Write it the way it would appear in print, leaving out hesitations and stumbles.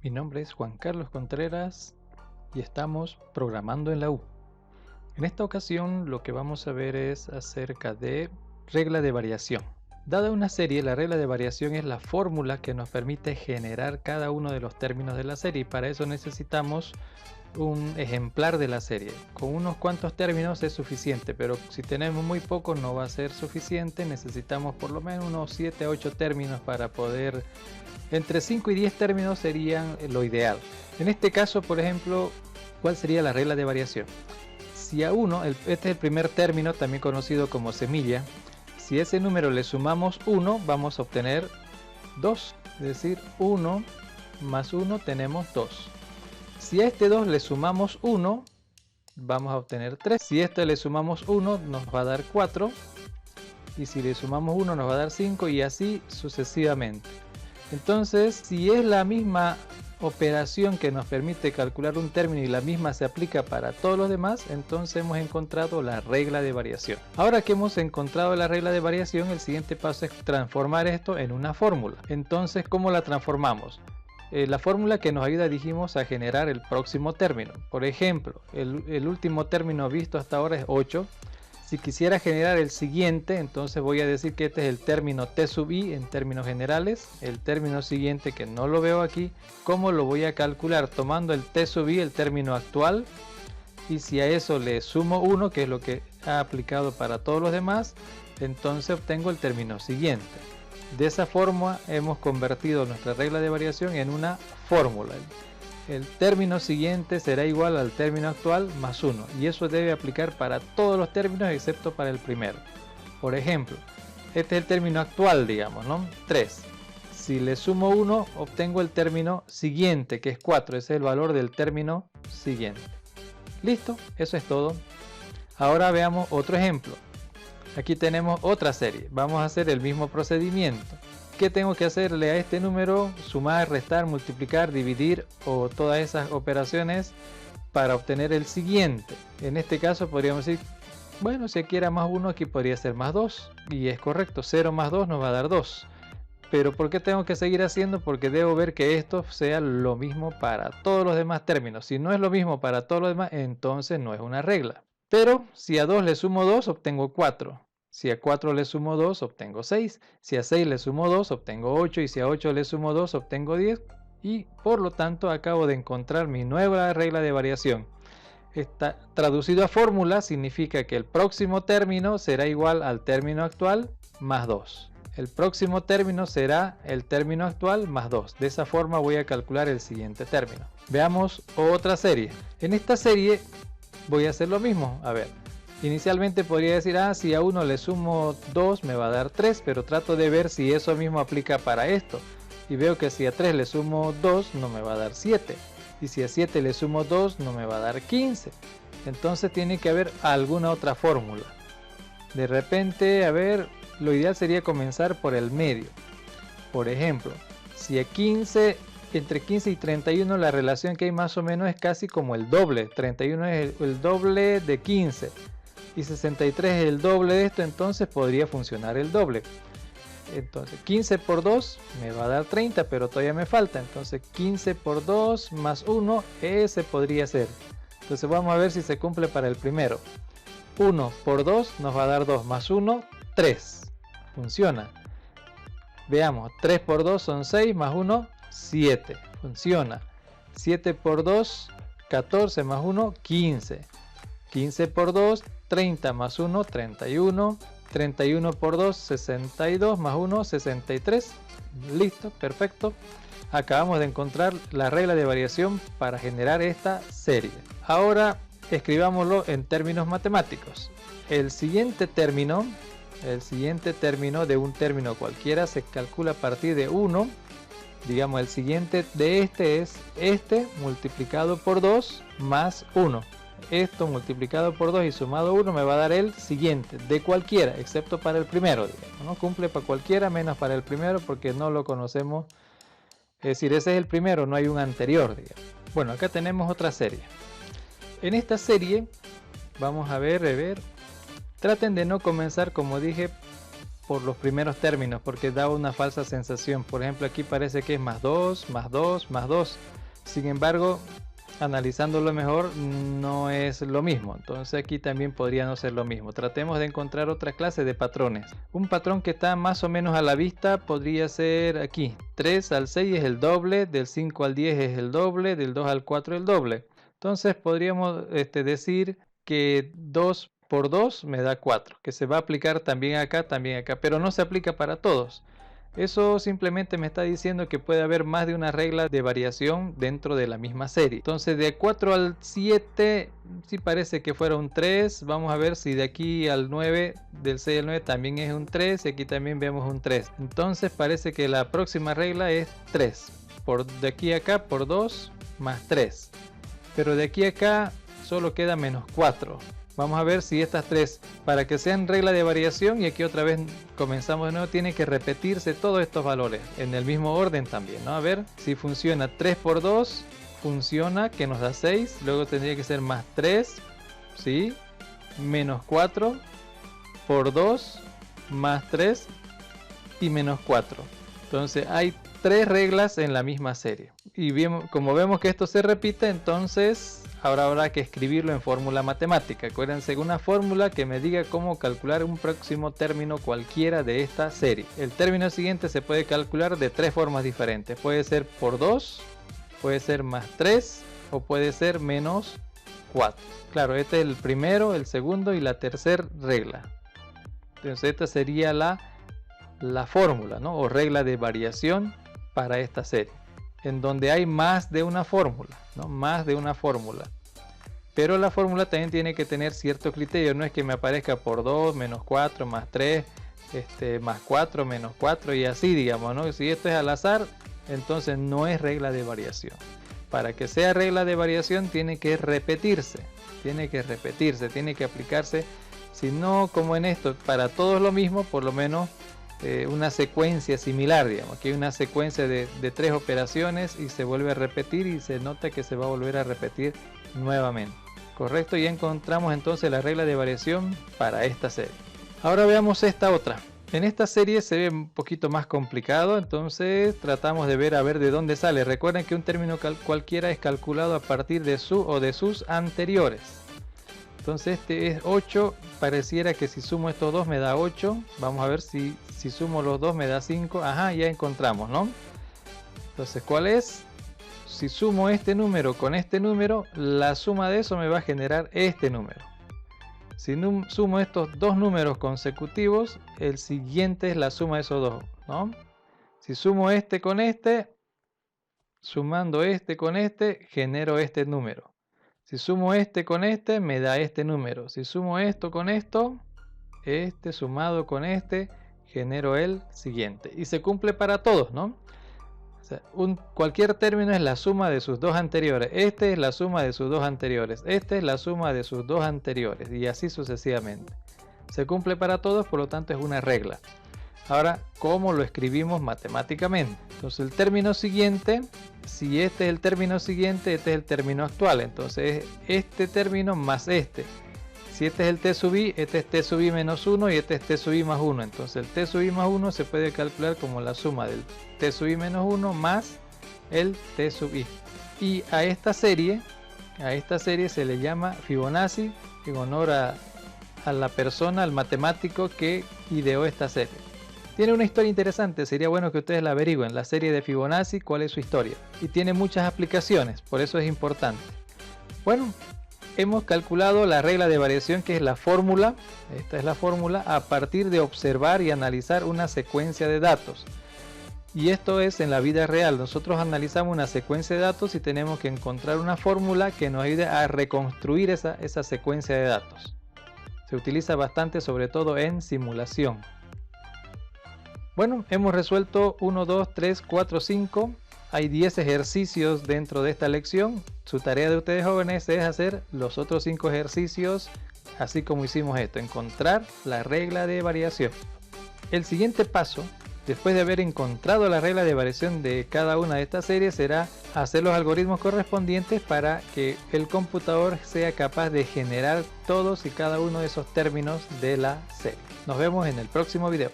Mi nombre es Juan Carlos Contreras y estamos programando en la U. En esta ocasión lo que vamos a ver es acerca de regla de variación. Dada una serie, la regla de variación es la fórmula que nos permite generar cada uno de los términos de la serie y para eso necesitamos un ejemplar de la serie. Con unos cuantos términos es suficiente, pero si tenemos muy poco no va a ser suficiente. Necesitamos por lo menos unos 7 a 8 términos para poder... Entre 5 y 10 términos serían lo ideal. En este caso, por ejemplo, ¿cuál sería la regla de variación? Si a 1, este es el primer término, también conocido como semilla, si a ese número le sumamos 1, vamos a obtener 2. Es decir, 1 más 1 tenemos 2. Si a este 2 le sumamos 1, vamos a obtener 3. Si a este le sumamos 1, nos va a dar 4. Y si le sumamos 1, nos va a dar 5 y así sucesivamente. Entonces, si es la misma operación que nos permite calcular un término y la misma se aplica para todos los demás, entonces hemos encontrado la regla de variación. Ahora que hemos encontrado la regla de variación, el siguiente paso es transformar esto en una fórmula. Entonces, ¿cómo la transformamos? La fórmula que nos ayuda, dijimos, a generar el próximo término. Por ejemplo, el último término visto hasta ahora es 8. Si quisiera generar el siguiente, entonces voy a decir que este es el término t sub i en términos generales. El término siguiente, que no lo veo aquí, ¿cómo lo voy a calcular? Tomando el t sub i, el término actual, y si a eso le sumo 1, que es lo que ha aplicado para todos los demás, entonces obtengo el término siguiente. De esa forma hemos convertido nuestra regla de variación en una fórmula. El término siguiente será igual al término actual más 1 y eso debe aplicar para todos los términos excepto para el primero. Por ejemplo, este es el término actual, digamos, ¿no? 3. Si le sumo 1, obtengo el término siguiente, que es 4. Ese es el valor del término siguiente. Listo, eso es todo. Ahora veamos otro ejemplo. Aquí tenemos otra serie. Vamos a hacer el mismo procedimiento. ¿Qué tengo que hacerle a este número? Sumar, restar, multiplicar, dividir o todas esas operaciones para obtener el siguiente. En este caso podríamos decir, bueno, si aquí era más 1, aquí podría ser más 2. Y es correcto, 0 más 2 nos va a dar 2. Pero ¿por qué tengo que seguir haciendo? Porque debo ver que esto sea lo mismo para todos los demás términos. Si no es lo mismo para todos los demás, entonces no es una regla. Pero si a 2 le sumo 2, obtengo 4. Si a 4 le sumo 2, obtengo 6. Si a 6 le sumo 2, obtengo 8. Y si a 8 le sumo 2, obtengo 10. Y por lo tanto acabo de encontrar mi nueva regla de variación. Traducido a fórmula significa que el próximo término será igual al término actual más 2. El próximo término será el término actual más 2. De esa forma voy a calcular el siguiente término. Veamos otra serie. En esta serie voy a hacer lo mismo. A ver. Inicialmente podría decir, si a 1 le sumo 2 me va a dar 3, pero trato de ver si eso mismo aplica para esto. Y veo que si a 3 le sumo 2 no me va a dar 7. Y si a 7 le sumo 2 no me va a dar 15. Entonces tiene que haber alguna otra fórmula. De repente, a ver, lo ideal sería comenzar por el medio. Por ejemplo, si a 15... Entre 15 y 31 la relación que hay más o menos es casi como el doble. 31 es el doble de 15. Y 63 es el doble de esto, entonces podría funcionar el doble. Entonces 15 por 2 me va a dar 30, pero todavía me falta. Entonces 15 por 2 más 1, ese podría ser. Entonces vamos a ver si se cumple para el primero. 1 por 2 nos va a dar 2, más 1, 3. Funciona. Veamos, 3 por 2 son 6, más 1, 7. Funciona. 7 por 2, 14 más 1, 15. 15 por 2, 30 más 1, 31. 31 por 2, 62 más 1, 63. Listo, perfecto. Acabamos de encontrar la regla de variación para generar esta serie. Ahora escribámoslo en términos matemáticos. El siguiente término de un término cualquiera se calcula a partir de 1. Digamos, el siguiente de este es este multiplicado por 2 más 1. Esto multiplicado por 2 y sumado 1 me va a dar el siguiente, de cualquiera, excepto para el primero, digamos, ¿no? Cumple para cualquiera menos para el primero porque no lo conocemos. Es decir, ese es el primero, no hay un anterior, digamos. Bueno, acá tenemos otra serie. En esta serie, vamos a ver, traten de no comenzar, como dije, por los primeros términos porque da una falsa sensación. Por ejemplo, aquí parece que es más 2, más 2, más 2. Sin embargo, analizándolo mejor no es lo mismo. Entonces aquí también podría no ser lo mismo. Tratemos de encontrar otra clase de patrones. Un patrón que está más o menos a la vista podría ser aquí. 3 al 6 es el doble, del 5 al 10 es el doble, del 2 al 4 el doble. Entonces podríamos decir que 2 por 2 me da 4, que se va a aplicar también acá, pero no se aplica para todos. Eso simplemente me está diciendo que puede haber más de una regla de variación dentro de la misma serie. Entonces de 4 al 7 sí parece que fuera un 3. Vamos a ver si de aquí al 9, del 6 al 9 también es un 3 y aquí también vemos un 3. Entonces parece que la próxima regla es 3. De aquí a acá por 2 más 3. Pero de aquí a acá solo queda menos 4. Vamos a ver si estas tres, para que sean regla de variación, y aquí otra vez comenzamos de nuevo, tiene que repetirse todos estos valores en el mismo orden también, ¿no? A ver si funciona. 3 por 2 funciona, que nos da 6. Luego tendría que ser más 3, ¿sí? Menos 4 por 2 más 3 y menos 4. Entonces hay tres reglas en la misma serie. Y bien, como vemos que esto se repite, entonces ahora habrá que escribirlo en fórmula matemática. Acuérdense, una fórmula que me diga cómo calcular un próximo término cualquiera de esta serie. El término siguiente se puede calcular de tres formas diferentes. Puede ser por 2, puede ser más 3 o puede ser menos 4. Claro, este es el primero, el segundo y la tercera regla. Entonces esta sería la fórmula, ¿no? O regla de variación para esta serie, en donde hay más de una fórmula, ¿no? Más de una fórmula. Pero la fórmula también tiene que tener cierto criterio. No es que me aparezca por 2, menos 4, más 3, más 4, menos 4 y así, digamos, ¿no? Si esto es al azar, entonces no es regla de variación. Para que sea regla de variación tiene que repetirse, tiene que aplicarse. Si no, como en esto, para todos lo mismo, por lo menos una secuencia similar, digamos. Aquí hay una secuencia de 3 operaciones y se vuelve a repetir y se nota que se va a volver a repetir nuevamente. Correcto, ya encontramos entonces la regla de variación para esta serie. Ahora veamos esta otra. En esta serie se ve un poquito más complicado, entonces tratamos de ver a ver de dónde sale. Recuerden que un término cualquiera es calculado a partir de su o de sus anteriores. Entonces este es 8, pareciera que si sumo estos dos me da 8. Vamos a ver si sumo los dos me da 5. Ajá, ya encontramos, ¿no? Entonces, ¿cuál es? Si sumo este número con este número, la suma de eso me va a generar este número. Si sumo estos dos números consecutivos, el siguiente es la suma de esos dos, ¿no? Si sumo este con este, sumando este con este, genero este número. Si sumo este con este, me da este número. Si sumo esto con esto, este sumado con este, genero el siguiente. Y se cumple para todos, ¿no? O sea, cualquier término es la suma de sus dos anteriores. Este es la suma de sus dos anteriores. Este es la suma de sus dos anteriores. Y así sucesivamente. Se cumple para todos, por lo tanto es una regla. Ahora, ¿cómo lo escribimos matemáticamente? Entonces el término siguiente, si este es el término siguiente, este es el término actual. Entonces este término más este. Si este es el t sub i, este es t sub i menos 1 y este es t sub i más 1. Entonces el t sub i más 1 se puede calcular como la suma del t sub i menos 1 más el t sub i. Y a esta serie se le llama Fibonacci en honor a la persona, al matemático que ideó esta serie. Tiene una historia interesante, sería bueno que ustedes la averigüen, la serie de Fibonacci, cuál es su historia. Y tiene muchas aplicaciones, por eso es importante. Bueno, hemos calculado la regla de variación, que es la fórmula. Esta es la fórmula a partir de observar y analizar una secuencia de datos. Y esto es en la vida real. Nosotros analizamos una secuencia de datos y tenemos que encontrar una fórmula que nos ayude a reconstruir esa secuencia de datos. Se utiliza bastante, sobre todo en simulación. Bueno, hemos resuelto 1, 2, 3, 4, 5. Hay 10 ejercicios dentro de esta lección. Su tarea de ustedes jóvenes es hacer los otros 5 ejercicios, así como hicimos esto, encontrar la regla de variación. El siguiente paso, después de haber encontrado la regla de variación de cada una de estas series, será hacer los algoritmos correspondientes para que el computador sea capaz de generar todos y cada uno de esos términos de la serie. Nos vemos en el próximo video.